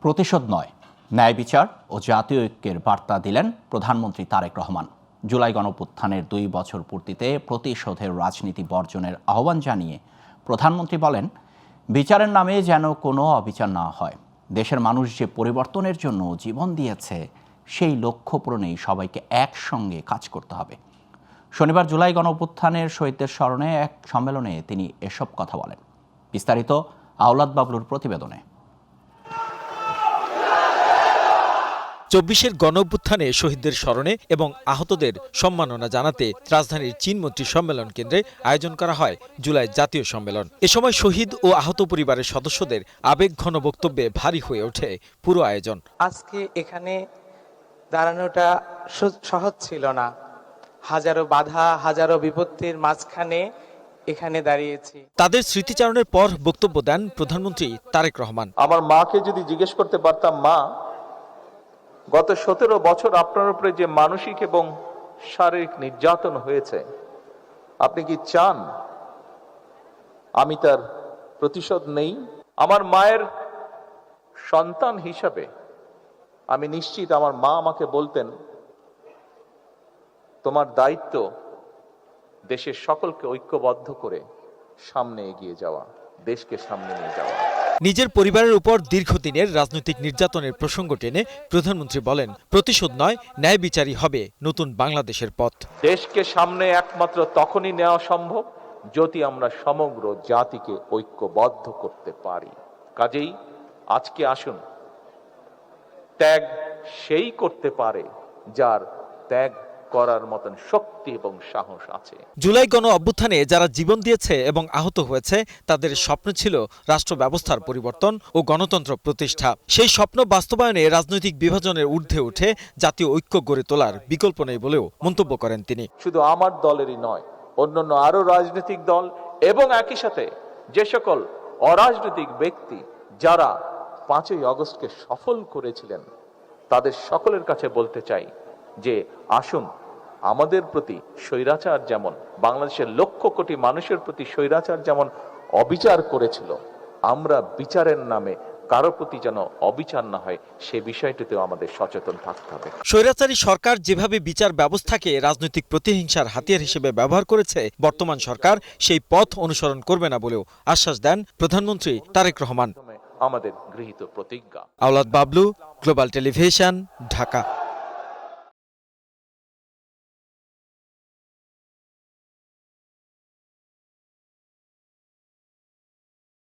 প্রতিশোধ নয়, ন্যায় বিচার ও জাতীয় ঐক্যের বার্তা দিলেন প্রধানমন্ত্রী তারেক রহমান। জুলাই গণঅভ্যুত্থানের 2 বছর পূর্তিতে প্রতিশোধের রাজনীতি বর্জনের আহ্বান জানিয়ে প্রধানমন্ত্রী বলেন, বিচারের নামে যেন কোনো অবিচার না হয়। দেশের মানুষ যে পরিবর্তনের জন্য জীবন দিয়েছে, সেই লক্ষ্য পূরণেই সবাইকে একসঙ্গে কাজ করতে হবে। শনিবার জুলাই গণঅভ্যুত্থানের শহীদদের স্মরণে এক সম্মেলনে তিনি এসব কথা বলেন। বিস্তারিত আওলাদ বাবলুর প্রতিবেদনে। 24-এর গণঅভ্যুত্থানে শহীদদের স্মরণে এবং আহতদের সম্মাননা জানাতে রাজধানীর চীনমন্ত্রী সম্মেলন কেন্দ্রে আয়োজন করা হয় জুলাই জাতীয় সম্মেলন। এ সময় শহীদ ও আহত পরিবারের সদস্যদের আবেগঘন বক্তব্যে ভারী হয়ে ওঠে পুরো আয়োজন। আজকে এখানে দাঁড়ানোটা সহজ ছিল না। হাজারো বাধা, হাজারো বিপত্তির মাঝখানে এখানে দাঁড়িয়েছি। তাদের স্মৃতিচারণের পর বক্তব্য দেন প্রধানমন্ত্রী তারেক রহমান। আমার মাকে যদি জিজ্ঞেস করতে পারতাম, মা, গত 17 বছর আপনার উপরে যে মানসিক এবং শারীরিক নির্যাতন হয়েছে, আপনি কি চান আমি তার প্রতিশোধ নেই? আমার মায়ের সন্তান হিসাবে আমি নিশ্চিত আমার মা আমাকে বলতেন, তোমার দায়িত্ব দেশের সকলকে ঐক্যবদ্ধ করে সামনে এগিয়ে যাওয়া, দেশকে সামনে নিয়ে যাওয়া। নিজের পরিবারের উপর দীর্ঘদিনের রাজনৈতিক নির্যাতনের প্রসঙ্গ টেনে প্রধানমন্ত্রী বলেন, প্রতিশোধ নয়, ন্যায় বিচারই হবে নতুন বাংলাদেশের পথ। দেশকে সামনে একমাত্র তখনই নেওয়া সম্ভব যদি আমরা সমগ্র জাতিকে ঐক্যবদ্ধ করতে পারি। কাজেই আজকে আসুন, ত্যাগ সেই করতে পারে যার ত্যাগ করার মতন শক্তি এবং সাহস আছে। জুলাই গণ অভ্যুত্থানে যারা জীবন দিয়েছে এবং আহত হয়েছে, তাদের স্বপ্ন ছিল রাষ্ট্র ব্যবস্থার পরিবর্তন ও গণতন্ত্র প্রতিষ্ঠা। সেই স্বপ্ন বাস্তবায়নে রাজনৈতিক বিভাজনের ঊর্ধ্বে উঠে জাতীয় ঐক্য গড়ে তোলার বিকল্প নেই বলেও মন্তব্য করেন তিনি। শুধু আমার দলেরই নয়, অন্যান্য আরো রাজনৈতিক দল এবং একই সাথে যে সকল অরাজনৈতিক ব্যক্তি যারা 5ই আগস্টকে সফল করেছিলেন, তাদের সকলের কাছে বলতে চাই যে আসুন, আমাদের প্রতি স্বৈরাচার যেমন, বাংলাদেশের লক্ষ কোটি মানুষের প্রতি স্বৈরাচার যেমন অবিচার করেছিল, আমরা বিচারের নামে কারো প্রতি যেন অবিচার না হয়, সে বিষয়টিতেও আমাদের সচেতন থাকতে হবে। স্বৈরাচারী সরকার যেভাবে বিচার ব্যবস্থাকে রাজনৈতিক প্রতিহিংসার হাতিয়ার হিসেবে ব্যবহার করেছে, বর্তমান সরকার সেই পথ অনুসরণ করবে না বলেও আশ্বাস দেন প্রধানমন্ত্রী তারেক রহমান। আমাদের গৃহীত প্রতিজ্ঞা। আওলাদ বাবলু, গ্লোবাল টেলিভিশন, ঢাকা।